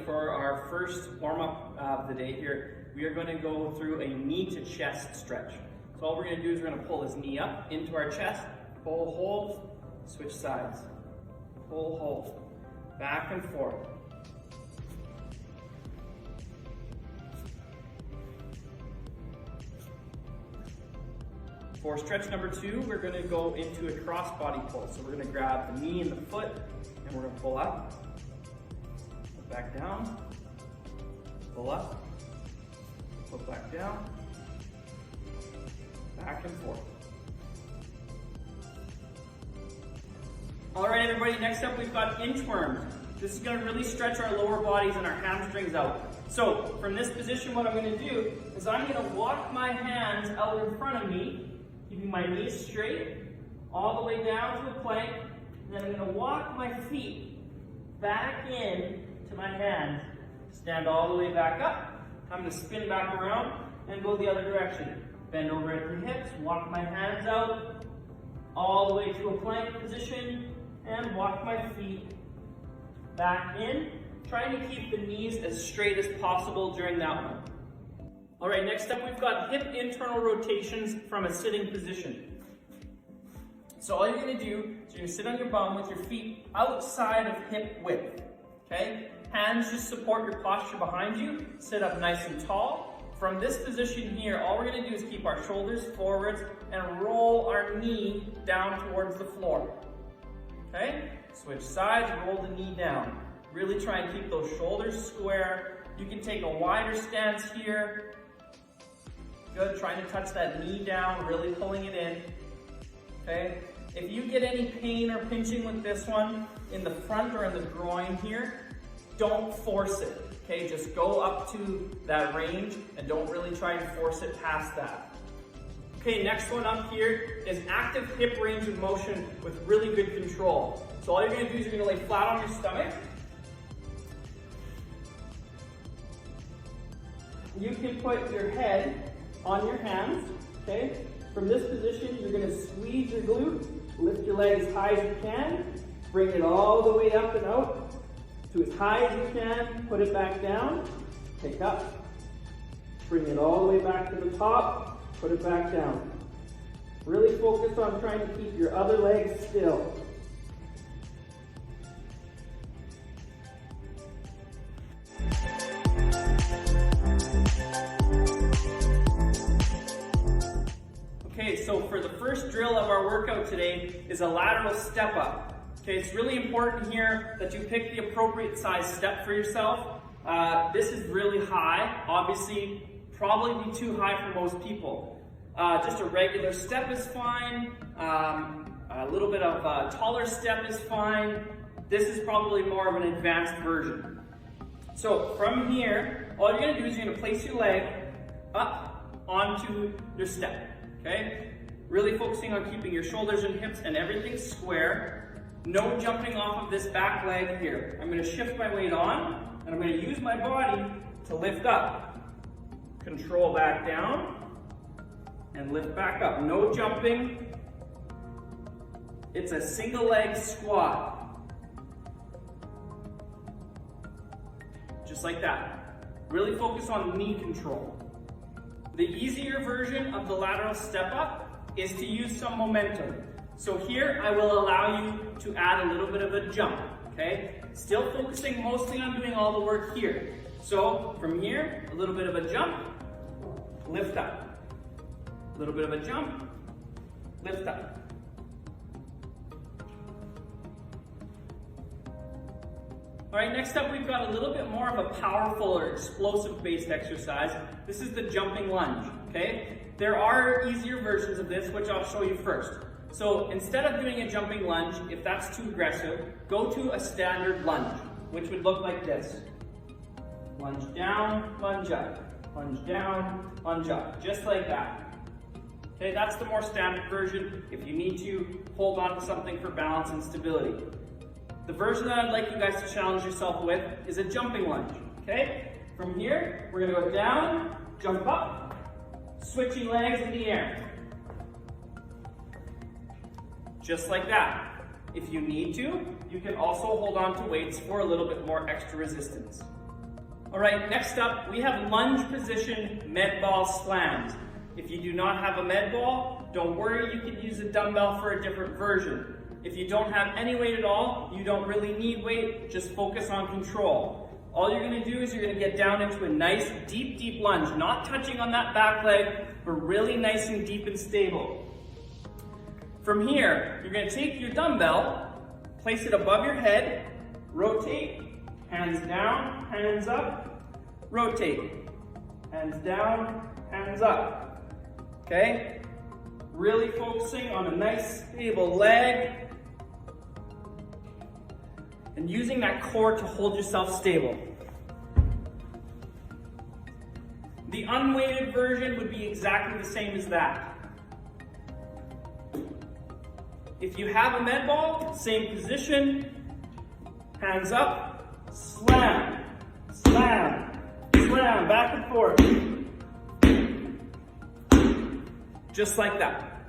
For our first warm-up of the day here, we are going to go through a knee to chest stretch. So all we're going to do is we're going to pull this knee up into our chest, pull, hold, switch sides, pull, hold, back and forth. For stretch number 2, we're going to go into a cross-body pull. So we're going to grab the knee and the foot, and we're going to pull up. Back down, pull up, pull back down, back and forth. All right, everybody, next up we've got inchworms. This is going to really stretch our lower bodies and our hamstrings out. So from this position, what I'm going to do is I'm going to walk my hands out in front of me, keeping my knees straight, all the way down to the plank, and then I'm going to walk my feet back in to my hands, stand all the way back up. I'm going to spin back around and go the other direction. Bend over at the hips, walk my hands out, all the way to a plank position, and walk my feet back in, trying to keep the knees as straight as possible during that one. All right, next up we've got hip internal rotations from a sitting position. So all you're going to do is you're going to sit on your bum with your feet outside of hip width, okay? Hands just support your posture behind you. Sit up nice and tall. From this position here, all we're going to do is keep our shoulders forwards and roll our knee down towards the floor. Okay? Switch sides, roll the knee down. Really try and keep those shoulders square. You can take a wider stance here. Good, trying to touch that knee down, really pulling it in. Okay? If you get any pain or pinching with this one in the front or in the groin here, don't force it, okay? Just go up to that range and don't really try and force it past that. Okay, next one up here is active hip range of motion with really good control. So all you're gonna do is you're gonna lay flat on your stomach. You can put your head on your hands, okay? From this position, you're gonna squeeze your glute, lift your leg as high as you can, bring it all the way up and out to as high as you can, put it back down, take up, bring it all the way back to the top, put it back down. Really focus on trying to keep your other leg still. Okay, so for the first drill of our workout today is a lateral step up. Okay, it's really important here that you pick the appropriate size step for yourself. This is really high, obviously probably be too high for most people. Just a regular step is fine, a little bit of a taller step is fine. This is probably more of an advanced version. So from here, all you're going to do is you're going to place your leg up onto your step, okay? Really focusing on keeping your shoulders and hips and everything square. No jumping off of this back leg here. I'm going to shift my weight on, and I'm going to use my body to lift up. Control back down, and lift back up. No jumping. It's a single leg squat. Just like that. Really focus on knee control. The easier version of the lateral step up is to use some momentum. So here I will allow you to add a little bit of a jump, okay? Still focusing mostly on doing all the work here. So from here, a little bit of a jump, lift up. A little bit of a jump, lift up. All right, next up we've got a little bit more of a powerful or explosive based exercise. This is the jumping lunge, okay? There are easier versions of this, which I'll show you first. So instead of doing a jumping lunge, if that's too aggressive, go to a standard lunge, which would look like this. Lunge down, lunge up, lunge down, lunge up, just like that. Okay, that's the more standard version if you need to hold on to something for balance and stability. The version that I'd like you guys to challenge yourself with is a jumping lunge, okay? From here, we're gonna go down, jump up, Switching legs in the air. Just like that. If you need to, you can also hold on to weights for a little bit more extra resistance. All right, next up, we have lunge position med ball slams. If you do not have a med ball, don't worry, you can use a dumbbell for a different version. If you don't have any weight at all, you don't really need weight, just focus on control. All you're gonna do is you're gonna get down into a nice, deep lunge, not touching on that back leg, but really nice and deep and stable. From here, you're gonna take your dumbbell, place it above your head, rotate, hands down, hands up, rotate, hands down, hands up, okay? Really focusing on a nice, stable leg, and using that core to hold yourself stable. The unweighted version would be exactly the same as that. If you have a med ball, same position, hands up, slam, slam, slam, back and forth. Just like that.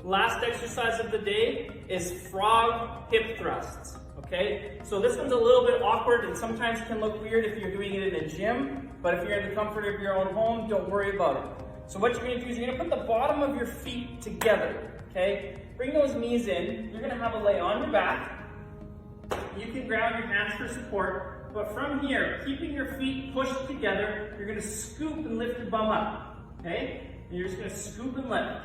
Last exercise of the day is frog hip thrusts, okay? So this one's a little bit awkward and sometimes can look weird if you're doing it in a gym, but if you're in the comfort of your own home, don't worry about it. So what you're gonna do is you're gonna put the bottom of your feet together, okay? Bring those knees in. You're gonna have a lay on your back. You can ground your hands for support, but from here, keeping your feet pushed together, you're gonna scoop and lift your bum up, okay? And you're just gonna scoop and lift.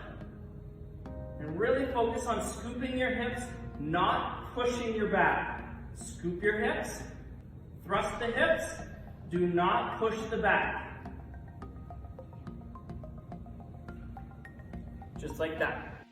And really focus on scooping your hips, not pushing your back. Scoop your hips, thrust the hips, do not push the back. Just like that.